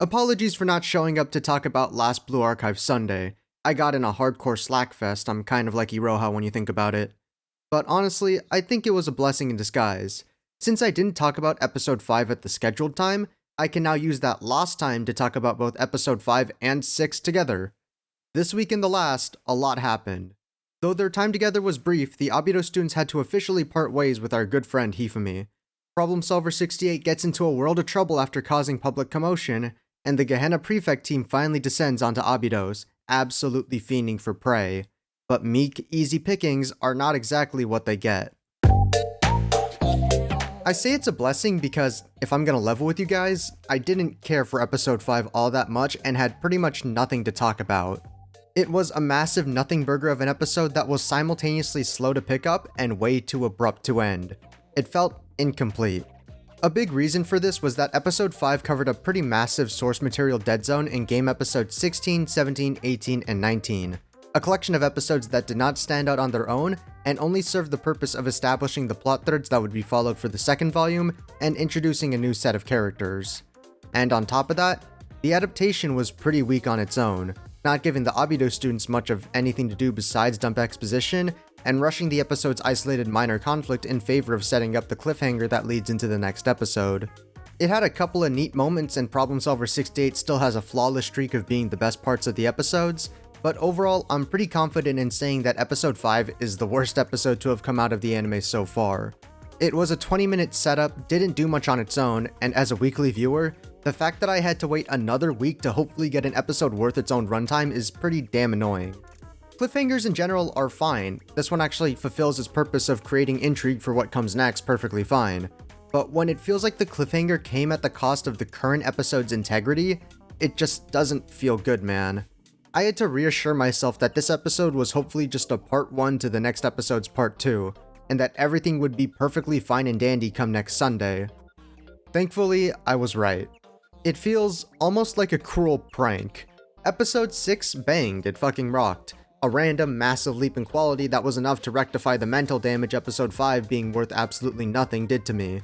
Apologies for not showing up to talk about Last Blue Archive Sunday. I got in a hardcore slackfest. I'm kind of like Iroha when you think about it. But honestly, I think it was a blessing in disguise. Since I didn't talk about episode 5 at the scheduled time, I can now use that lost time to talk about both episode 5 and 6 together. This week in the last, a lot happened. Though their time together was brief, the Abido students had to officially part ways with our good friend Hifumi. Problem Solver 68 gets into a world of trouble after causing public commotion, and the Gehenna Prefect team finally descends onto Abydos, absolutely fiending for prey. But meek, easy pickings are not exactly what they get. I say it's a blessing because, if I'm gonna level with you guys, I didn't care for episode 5 all that much and had pretty much nothing to talk about. It was a massive nothing burger of an episode that was simultaneously slow to pick up and way too abrupt to end. It felt incomplete. A big reason for this was that episode 5 covered a pretty massive source material dead zone in game episodes 16, 17, 18, and 19. A collection of episodes that did not stand out on their own and only served the purpose of establishing the plot threads that would be followed for the second volume and introducing a new set of characters. And on top of that, the adaptation was pretty weak on its own, not giving the Abido students much of anything to do besides dump exposition and rushing the episode's isolated minor conflict in favor of setting up the cliffhanger that leads into the next episode. It had a couple of neat moments, and Problem Solver 68 still has a flawless streak of being the best parts of the episodes, but overall I'm pretty confident in saying that episode 5 is the worst episode to have come out of the anime so far. It was a 20-minute setup, didn't do much on its own, and as a weekly viewer, the fact that I had to wait another week to hopefully get an episode worth its own runtime is pretty damn annoying. Cliffhangers in general are fine. This one actually fulfills its purpose of creating intrigue for what comes next perfectly fine. But when it feels like the cliffhanger came at the cost of the current episode's integrity, it just doesn't feel good, man. I had to reassure myself that this episode was hopefully just a part 1 to the next episode's part 2, and that everything would be perfectly fine and dandy come next Sunday. Thankfully, I was right. It feels almost like a cruel prank. Episode 6 banged, it fucking rocked. A random, massive leap in quality that was enough to rectify the mental damage episode 5 being worth absolutely nothing did to me.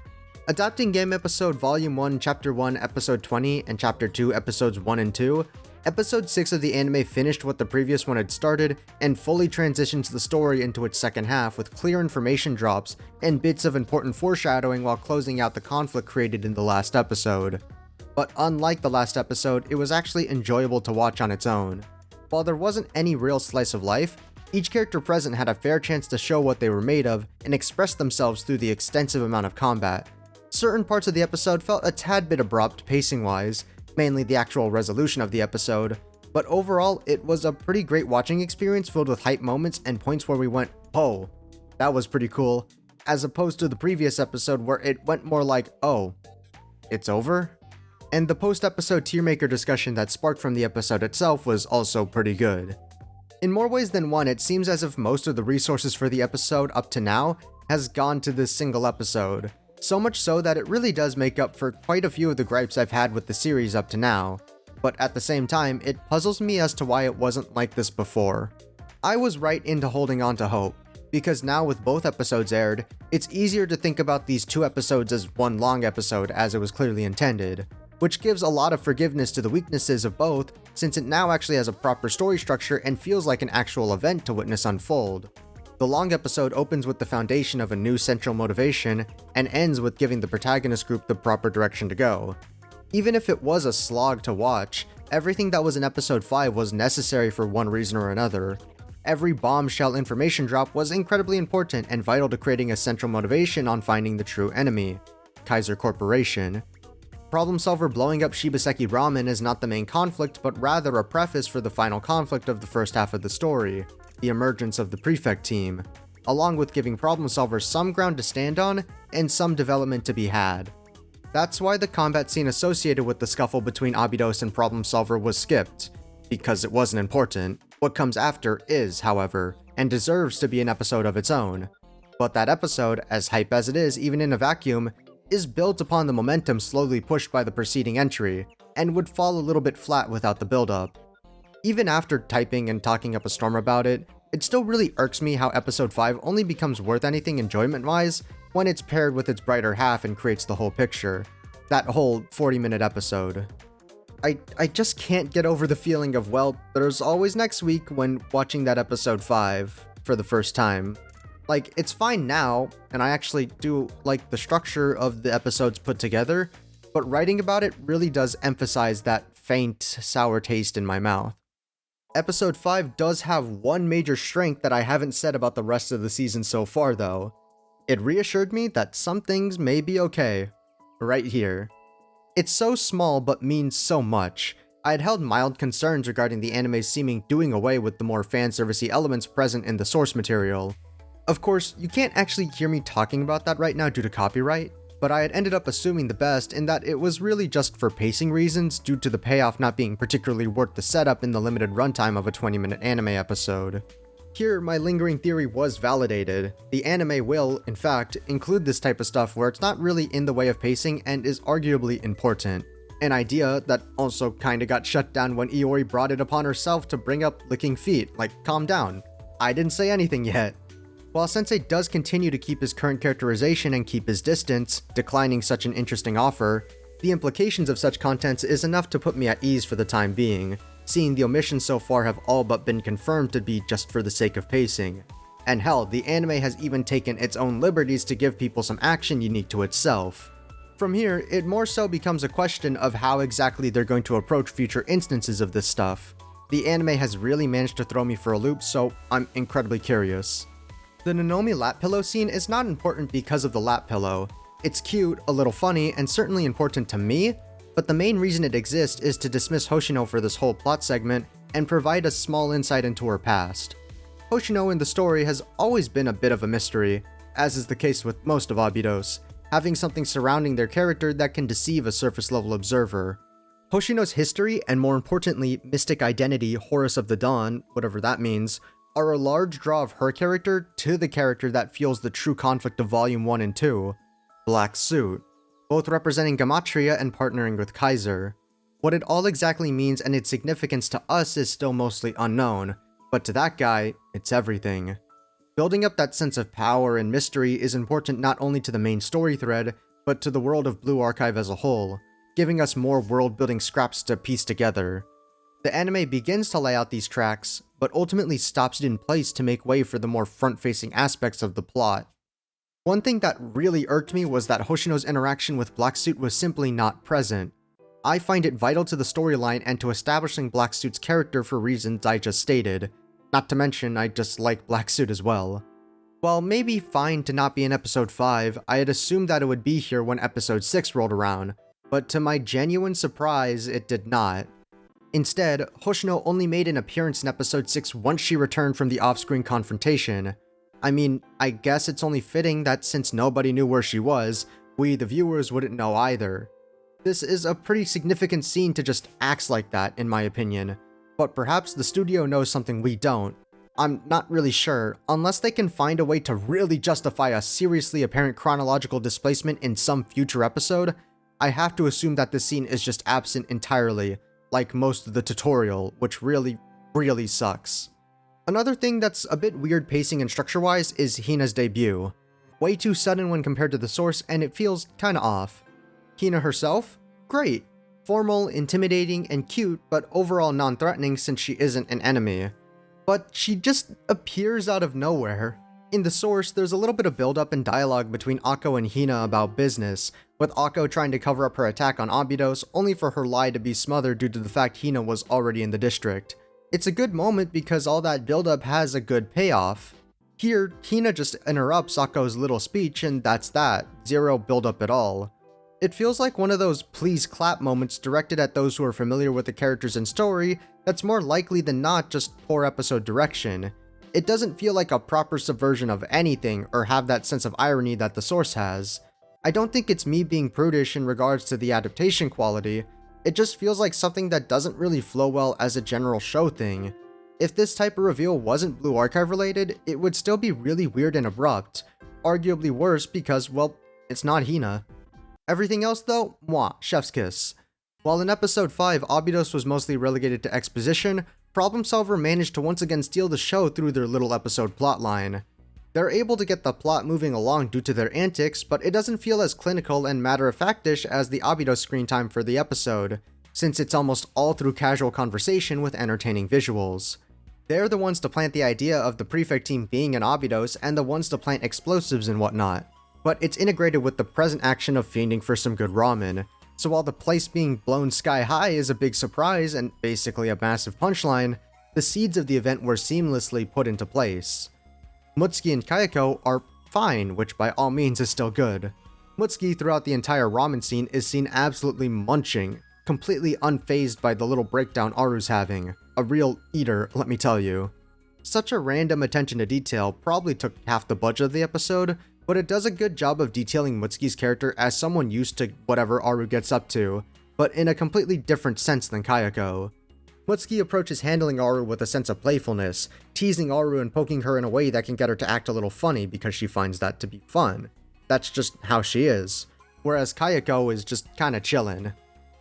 Adapting game episode volume 1, chapter 1, episode 20, and chapter 2, episodes 1 and 2, episode 6 of the anime finished what the previous one had started and fully transitions the story into its second half with clear information drops and bits of important foreshadowing while closing out the conflict created in the last episode. But unlike the last episode, it was actually enjoyable to watch on its own. While there wasn't any real slice of life, each character present had a fair chance to show what they were made of and express themselves through the extensive amount of combat. Certain parts of the episode felt a tad bit abrupt pacing-wise, mainly the actual resolution of the episode, but overall it was a pretty great watching experience filled with hype moments and points where we went, oh, that was pretty cool, as opposed to the previous episode where it went more like, oh, it's over? And the post-episode tier-maker discussion that sparked from the episode itself was also pretty good. In more ways than one, it seems as if most of the resources for the episode up to now has gone to this single episode. So much so that it really does make up for quite a few of the gripes I've had with the series up to now. But at the same time, it puzzles me as to why it wasn't like this before. I was right into holding on to hope, because now with both episodes aired, it's easier to think about these two episodes as one long episode as it was clearly intended, which gives a lot of forgiveness to the weaknesses of both since it now actually has a proper story structure and feels like an actual event to witness unfold. The long episode opens with the foundation of a new central motivation and ends with giving the protagonist group the proper direction to go. Even if it was a slog to watch, everything that was in episode 5 was necessary for one reason or another. Every bombshell information drop was incredibly important and vital to creating a central motivation on finding the true enemy, Kaiser Corporation. Problem Solver blowing up Shibaseki Ramen is not the main conflict, but rather a preface for the final conflict of the first half of the story, the emergence of the Prefect team, along with giving Problem Solver some ground to stand on and some development to be had. That's why the combat scene associated with the scuffle between Abydos and Problem Solver was skipped, because it wasn't important. What comes after is, however, and deserves to be an episode of its own. But that episode, as hype as it is even in a vacuum, is built upon the momentum slowly pushed by the preceding entry, and would fall a little bit flat without the build-up. Even after typing and talking up a storm about it, it still really irks me how episode 5 only becomes worth anything enjoyment-wise when it's paired with its brighter half and creates the whole picture. That whole 40-minute episode. I just can't get over the feeling of, well, there's always next week when watching that episode 5 for the first time. Like, it's fine now, and I actually do like the structure of the episodes put together, but writing about it really does emphasize that faint, sour taste in my mouth. Episode 5 does have one major strength that I haven't said about the rest of the season so far, though. It reassured me that some things may be okay. Right here. It's so small but means so much. I had held mild concerns regarding the anime's seeming doing away with the more fanservice-y elements present in the source material. Of course, you can't actually hear me talking about that right now due to copyright, but I had ended up assuming the best in that it was really just for pacing reasons due to the payoff not being particularly worth the setup in the limited runtime of a 20-minute anime episode. Here, my lingering theory was validated. The anime will, in fact, include this type of stuff where it's not really in the way of pacing and is arguably important. An idea that also kinda got shut down when Iori brought it upon herself to bring up licking feet, like, calm down. I didn't say anything yet. While Sensei does continue to keep his current characterization and keep his distance, declining such an interesting offer, the implications of such contents is enough to put me at ease for the time being, seeing the omissions so far have all but been confirmed to be just for the sake of pacing. And hell, the anime has even taken its own liberties to give people some action unique to itself. From here, it more so becomes a question of how exactly they're going to approach future instances of this stuff. The anime has really managed to throw me for a loop, so I'm incredibly curious. The Nonomi lap pillow scene is not important because of the lap pillow. It's cute, a little funny, and certainly important to me, but the main reason it exists is to dismiss Hoshino for this whole plot segment and provide a small insight into her past. Hoshino in the story has always been a bit of a mystery, as is the case with most of Abydos, having something surrounding their character that can deceive a surface-level observer. Hoshino's history, and more importantly, mystic identity, Horus of the Dawn, whatever that means, are a large draw of her character to the character that fuels the true conflict of Volume 1 and 2, Black Suit, both representing Gematria and partnering with Kaiser. What it all exactly means and its significance to us is still mostly unknown, but to that guy, it's everything. Building up that sense of power and mystery is important not only to the main story thread, but to the world of Blue Archive as a whole, giving us more world-building scraps to piece together. The anime begins to lay out these tracks, but ultimately stops it in place to make way for the more front-facing aspects of the plot. One thing that really irked me was that Hoshino's interaction with Black Suit was simply not present. I find it vital to the storyline and to establishing Black Suit's character for reasons I just stated. Not to mention, I just like Black Suit as well. While maybe fine to not be in episode 5, I had assumed that it would be here when episode 6 rolled around, but to my genuine surprise, it did not. Instead, Hoshino only made an appearance in episode 6 once she returned from the off-screen confrontation. I mean, I guess it's only fitting that since nobody knew where she was, we the viewers wouldn't know either. This is a pretty significant scene to just act like that, in my opinion, but perhaps the studio knows something we don't. I'm not really sure, unless they can find a way to really justify a seriously apparent chronological displacement in some future episode. I have to assume that this scene is just absent entirely, like most of the tutorial, which really sucks. Another thing that's a bit weird pacing and structure-wise is Hina's debut. Way too sudden when compared to the source, and it feels kinda off. Hina herself? Great. Formal, intimidating, and cute, but overall non-threatening since she isn't an enemy. But she just appears out of nowhere. In the source, there's a little bit of build-up and dialogue between Akko and Hina about business, with Akko trying to cover up her attack on Abydos, only for her lie to be smothered due to the fact Hina was already in the district. It's a good moment because all that build-up has a good payoff. Here, Hina just interrupts Akko's little speech and that's that, zero build-up at all. It feels like one of those please clap moments directed at those who are familiar with the characters and story that's more likely than not just poor episode direction. It doesn't feel like a proper subversion of anything or have that sense of irony that the source has. I don't think it's me being prudish in regards to the adaptation quality, it just feels like something that doesn't really flow well as a general show thing. If this type of reveal wasn't Blue Archive related, it would still be really weird and abrupt. Arguably worse because, well, it's not Hina. Everything else though, mwah, chef's kiss. While in episode 5, Abydos was mostly relegated to exposition, Problem Solver managed to once again steal the show through their little episode plotline. They're able to get the plot moving along due to their antics, but it doesn't feel as clinical and matter-of-factish as the Abydos screen time for the episode. since it's almost all through casual conversation with entertaining visuals. They're the ones to plant the idea of the Prefect team being an Abydos and the ones to plant explosives and whatnot, but it's integrated with the present action of fiending for some good ramen. So while the place being blown sky high is a big surprise and basically a massive punchline, the seeds of the event were seamlessly put into place. Mutsuki and Kayako are fine, which by all means is still good. Mutsuki throughout the entire ramen scene is seen absolutely munching, completely unfazed by the little breakdown Aru's having. A real eater, let me tell you. Such a random attention to detail probably took half the budget of the episode, but it does a good job of detailing Mutsuki's character as someone used to whatever Aru gets up to, but in a completely different sense than Kayako. Mutsuki approaches handling Aru with a sense of playfulness, teasing Aru and poking her in a way that can get her to act a little funny because she finds that to be fun. That's just how she is. Whereas Kayako is just kinda chillin'.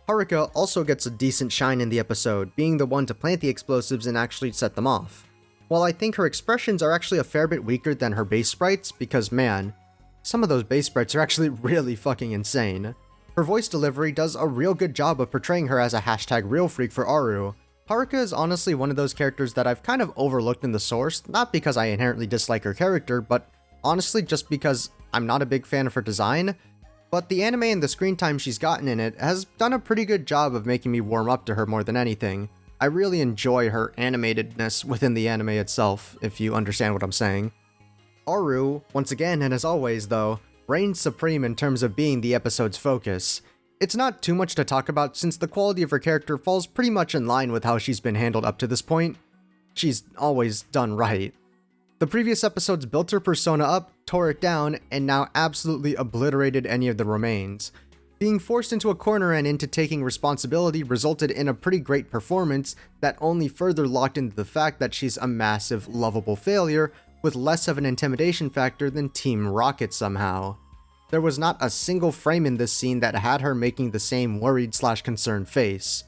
Haruka also gets a decent shine in the episode, being the one to plant the explosives and actually set them off. While I think her expressions are actually a fair bit weaker than her base sprites, because man, some of those base sprites are actually really fucking insane. Her voice delivery does a real good job of portraying her as a hashtag real freak for Aru. Haruka is honestly one of those characters that I've kind of overlooked in the source, not because I inherently dislike her character, but honestly just because I'm not a big fan of her design. But the anime and the screen time she's gotten in it has done a pretty good job of making me warm up to her more than anything. I really enjoy her animatedness within the anime itself, if you understand what I'm saying. Aru, once again and as always though, reigns supreme in terms of being the episode's focus. It's not too much to talk about since the quality of her character falls pretty much in line with how she's been handled up to this point. She's always done right. The previous episodes built her persona up, tore it down, and now absolutely obliterated any of the remains. Being forced into a corner and into taking responsibility resulted in a pretty great performance that only further locked into the fact that she's a massive, lovable failure with less of an intimidation factor than Team Rocket somehow. There was not a single frame in this scene that had her making the same worried/concerned face.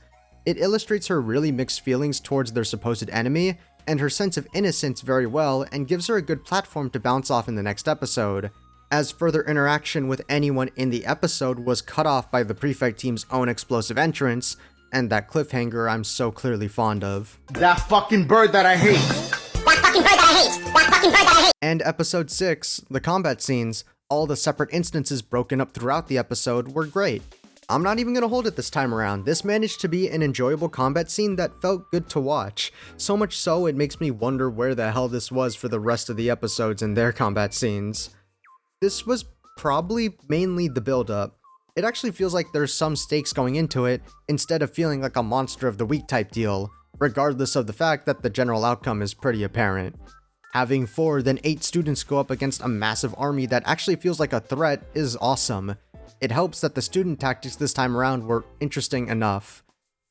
It illustrates her really mixed feelings towards their supposed enemy, and her sense of innocence very well, and gives her a good platform to bounce off in the next episode, as further interaction with anyone in the episode was cut off by the Prefect team's own explosive entrance, and that cliffhanger I'm so clearly fond of. That fucking bird that I hate! That fucking bird that I hate! That fucking bird that I hate! And episode 6, the combat scenes, all the separate instances broken up throughout the episode, were great. I'm not even gonna hold it this time around. This managed to be an enjoyable combat scene that felt good to watch. So much so, it makes me wonder where the hell this was for the rest of the episodes and their combat scenes. This was probably mainly the build-up. It actually feels like there's some stakes going into it, instead of feeling like a monster of the week type deal, regardless of the fact that the general outcome is pretty apparent. Having 4 then 8 students go up against a massive army that actually feels like a threat is awesome. It helps that the student tactics this time around were interesting enough.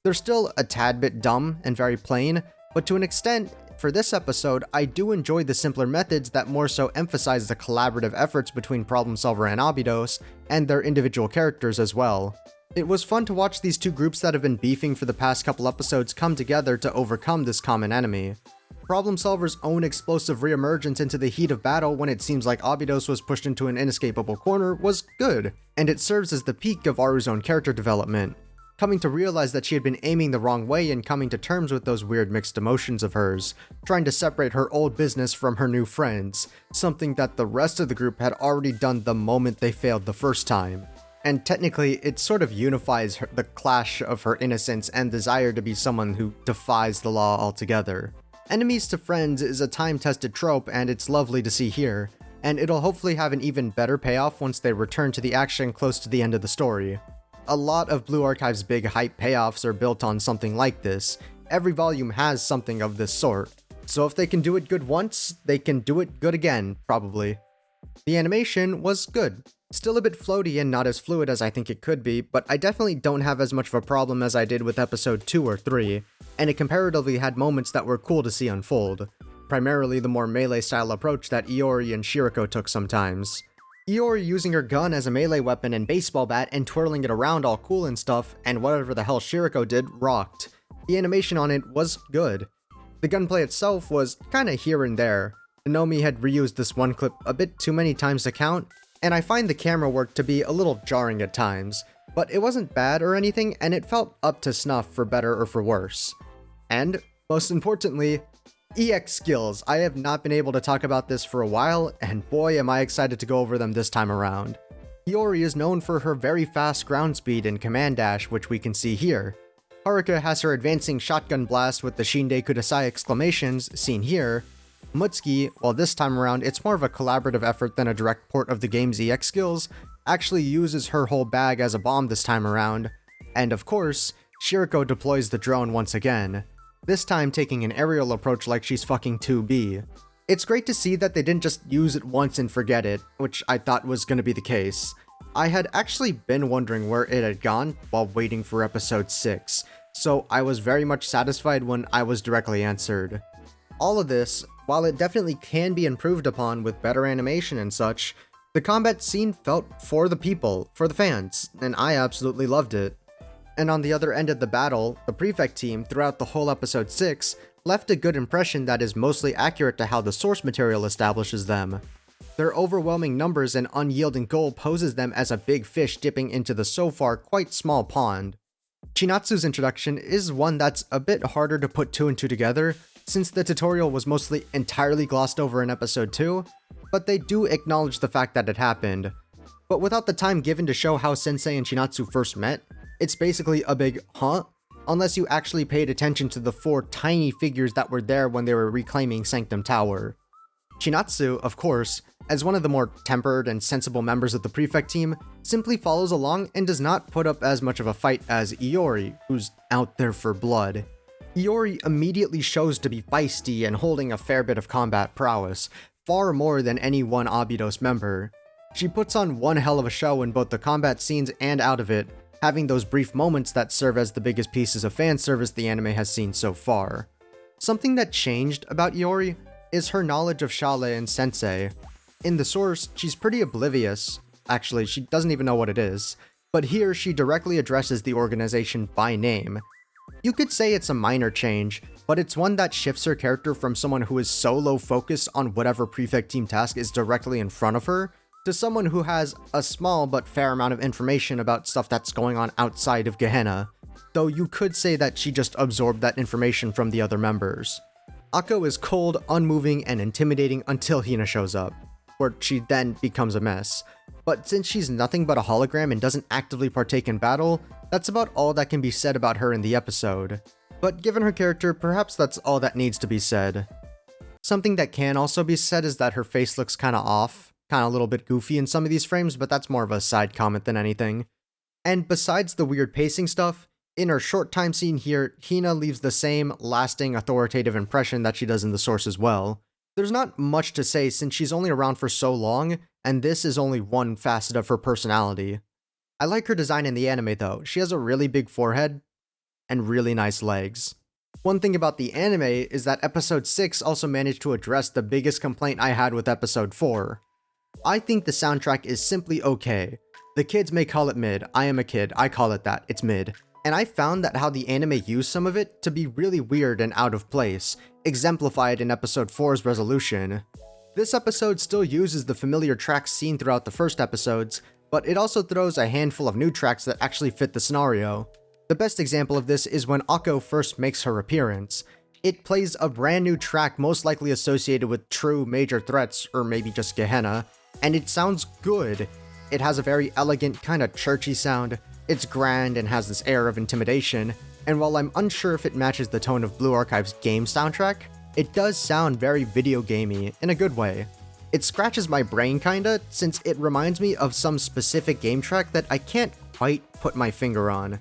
They're still a tad bit dumb and very plain, but to an extent, for this episode, I do enjoy the simpler methods that more so emphasize the collaborative efforts between Problem Solver and Abydos, and their individual characters as well. It was fun to watch these two groups that have been beefing for the past couple episodes come together to overcome this common enemy. Problem Solver's own explosive reemergence into the heat of battle when it seems like Abydos was pushed into an inescapable corner was good, and it serves as the peak of Aru's own character development. Coming to realize that she had been aiming the wrong way and coming to terms with those weird mixed emotions of hers, trying to separate her old business from her new friends, something that the rest of the group had already done the moment they failed the first time. And technically, it sort of unifies the clash of her innocence and desire to be someone who defies the law altogether. Enemies to friends is a time-tested trope, and it's lovely to see here, and it'll hopefully have an even better payoff once they return to the action close to the end of the story. A lot of Blue Archive's big hype payoffs are built on something like this. Every volume has something of this sort. So if they can do it good once, they can do it good again, probably. The animation was good. Still a bit floaty and not as fluid as I think it could be, but I definitely don't have as much of a problem as I did with episode 2 or 3, and it comparatively had moments that were cool to see unfold. Primarily the more melee-style approach that Iori and Shirako took sometimes. Iori using her gun as a melee weapon and baseball bat and twirling it around all cool and stuff, and whatever the hell Shirako did rocked. The animation on it was good. The gunplay itself was kinda here and there. Nonomi had reused this one clip a bit too many times to count, and I find the camera work to be a little jarring at times. But it wasn't bad or anything, and it felt up to snuff for better or for worse. And, most importantly, EX skills. I have not been able to talk about this for a while, and boy am I excited to go over them this time around. Hiyori is known for her very fast ground speed and command dash, which we can see here. Haruka has her advancing shotgun blast with the Shinde Kudasai exclamations, seen here. Mutsuki, while this time around it's more of a collaborative effort than a direct port of the game's EX skills, actually uses her whole bag as a bomb this time around. And of course, Shiriko deploys the drone once again, this time taking an aerial approach like she's fucking 2B. It's great to see that they didn't just use it once and forget it, which I thought was going to be the case. I had actually been wondering where it had gone while waiting for episode 6, so I was very much satisfied when I was directly answered. All of this, while it definitely can be improved upon with better animation and such, the combat scene felt for the people, for the fans, and I absolutely loved it. And on the other end of the battle, the Prefect team throughout the whole episode 6 left a good impression that is mostly accurate to how the source material establishes them. Their overwhelming numbers and unyielding goal poses them as a big fish dipping into the so far quite small pond. Chinatsu's introduction is one that's a bit harder to put two and two together, since the tutorial was mostly entirely glossed over in episode 2, but they do acknowledge the fact that it happened. But without the time given to show how Sensei and Chinatsu first met, it's basically a big huh? Unless you actually paid attention to the 4 tiny figures that were there when they were reclaiming Sanctum Tower. Chinatsu, of course, as one of the more tempered and sensible members of the Prefect team, simply follows along and does not put up as much of a fight as Iori, who's out there for blood. Iori immediately shows to be feisty and holding a fair bit of combat prowess, far more than any one Abydos member. She puts on one hell of a show in both the combat scenes and out of it, having those brief moments that serve as the biggest pieces of fan service the anime has seen so far. Something that changed about Iori is her knowledge of Shale and Sensei. In the source, she's pretty oblivious. Actually, she doesn't even know what it is. But here, she directly addresses the organization by name. You could say it's a minor change, but it's one that shifts her character from someone who is so low focus on whatever Prefect team task is directly in front of her, to someone who has a small but fair amount of information about stuff that's going on outside of Gehenna, though you could say that she just absorbed that information from the other members. Akko is cold, unmoving, and intimidating until Hina shows up, where she then becomes a mess. But since she's nothing but a hologram and doesn't actively partake in battle, that's about all that can be said about her in the episode. But given her character, perhaps that's all that needs to be said. Something that can also be said is that her face looks kinda off, kinda a little bit goofy in some of these frames, but that's more of a side comment than anything. And besides the weird pacing stuff, in her short time scene here, Hina leaves the same lasting authoritative impression that she does in the source as well. There's not much to say since she's only around for so long, and this is only one facet of her personality. I like her design in the anime though. She has a really big forehead and really nice legs. One thing about the anime is that episode 6 also managed to address the biggest complaint I had with episode 4. I think the soundtrack is simply okay. The kids may call it mid. I am a kid. I call it that. It's mid. And I found that how the anime used some of it to be really weird and out of place, exemplified in episode 4's resolution. This episode still uses the familiar tracks seen throughout the first episodes, but it also throws a handful of new tracks that actually fit the scenario. The best example of this is when Akko first makes her appearance. It plays a brand new track most likely associated with true major threats, or maybe just Gehenna, and it sounds good. It has a very elegant, kinda churchy sound. It's grand and has this air of intimidation, and while I'm unsure if it matches the tone of Blue Archive's game soundtrack, it does sound very video gamey in a good way. It scratches my brain kinda, since it reminds me of some specific game track that I can't quite put my finger on.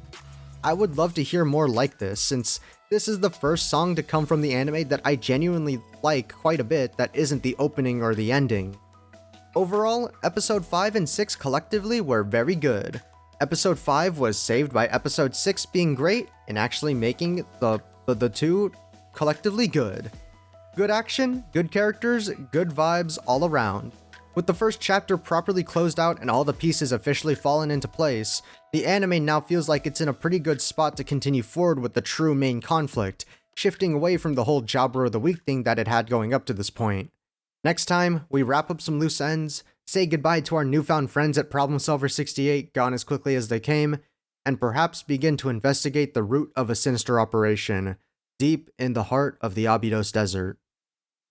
I would love to hear more like this, since this is the first song to come from the anime that I genuinely like quite a bit that isn't the opening or the ending. Overall, episode 5 and 6 collectively were very good. Episode 5 was saved by episode 6 being great and actually making the two collectively good. Good action, good characters, good vibes all around. With the first chapter properly closed out and all the pieces officially fallen into place, the anime now feels like it's in a pretty good spot to continue forward with the true main conflict, shifting away from the whole jobber of the week thing that it had going up to this point. Next time, we wrap up some loose ends, say goodbye to our newfound friends at Problem Solver 68, gone as quickly as they came, and perhaps begin to investigate the root of a sinister operation, deep in the heart of the Abydos Desert.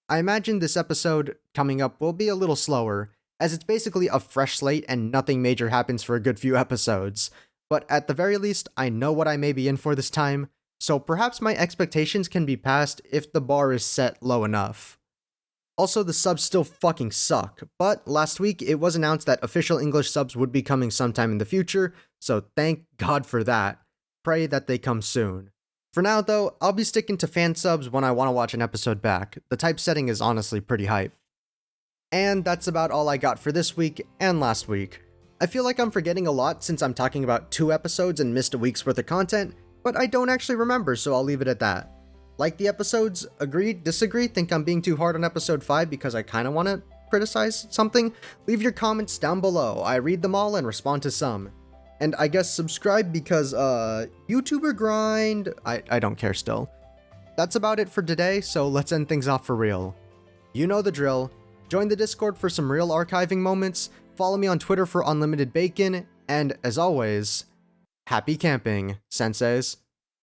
I imagine this episode coming up will be a little slower, as it's basically a fresh slate and nothing major happens for a good few episodes, but at the very least, I know what I may be in for this time, so perhaps my expectations can be passed if the bar is set low enough. Also, the subs still fucking suck, but last week it was announced that official English subs would be coming sometime in the future, so thank God for that. Pray that they come soon. For now though, I'll be sticking to fan subs when I want to watch an episode back. The typesetting is honestly pretty hype. And that's about all I got for this week and last week. I feel like I'm forgetting a lot since I'm talking about 2 episodes and missed a week's worth of content, but I don't actually remember, so I'll leave it at that. Like the episodes? Agree? Disagree? Think I'm being too hard on episode 5 because I kinda wanna criticize something? Leave your comments down below. I read them all and respond to some. And I guess subscribe because, YouTuber grind? I don't care still. That's about it for today, so let's end things off for real. You know the drill. Join the Discord for some real archiving moments, follow me on Twitter for unlimited bacon, and as always, happy camping, senseis.